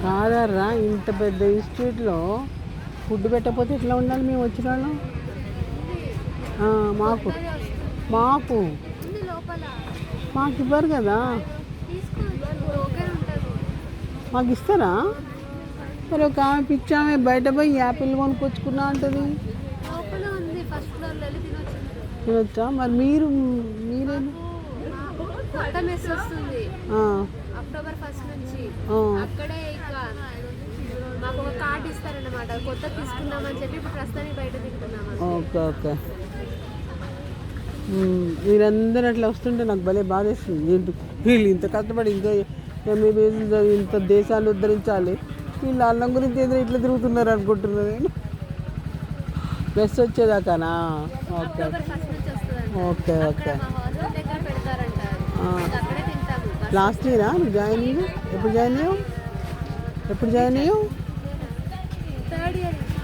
కాదర్రా, ఇంత పెద్ద ఇన్స్టిట్యూట్లో ఫుడ్ పెట్టకపోతే ఎట్లా ఉండాలి మేము వచ్చిన వాళ్ళం? మాకు మాకు మాకు ఇవ్వరు కదా. మాకు ఇస్తారా? మరి ఒక ఆమె పిచ్చి ఆమె బయట పోయి యాపిల్ కొనుక్కొచ్చుకున్నా అంటది. తినొచ్చా? మరి మీరేం అక్టోబర్ 1 నుంచి అక్కడే మాకు ఒక కార్డు ఇస్తారన్నమాట. కొత్త తీసుకున్నామని చెప్పి ఇప్పుడు ప్రస్తుతానికి బయట తింటున్నాము. Okay okay. మీరందరూ అట్లా వస్తుంటే నాకు భలే బాధేస్తుంది. ఏంటి వీళ్ళు ఇంత కష్టపడి ఇంత ఎంబీబీఎస్ ఇంత దేశాలు ఉద్ధరించాలి, వీళ్ళు అన్నం గురించి ఏదో ఇట్లా తిరుగుతున్నారు అనుకుంటున్నారు. నేను ప్లస్ వచ్చేదాకానా? Okay okay okay. లాస్ట్ ఇయరా నువ్వు జాయిన్ అయ్యి? ఎప్పుడు జాయిన్ అయ్యావు?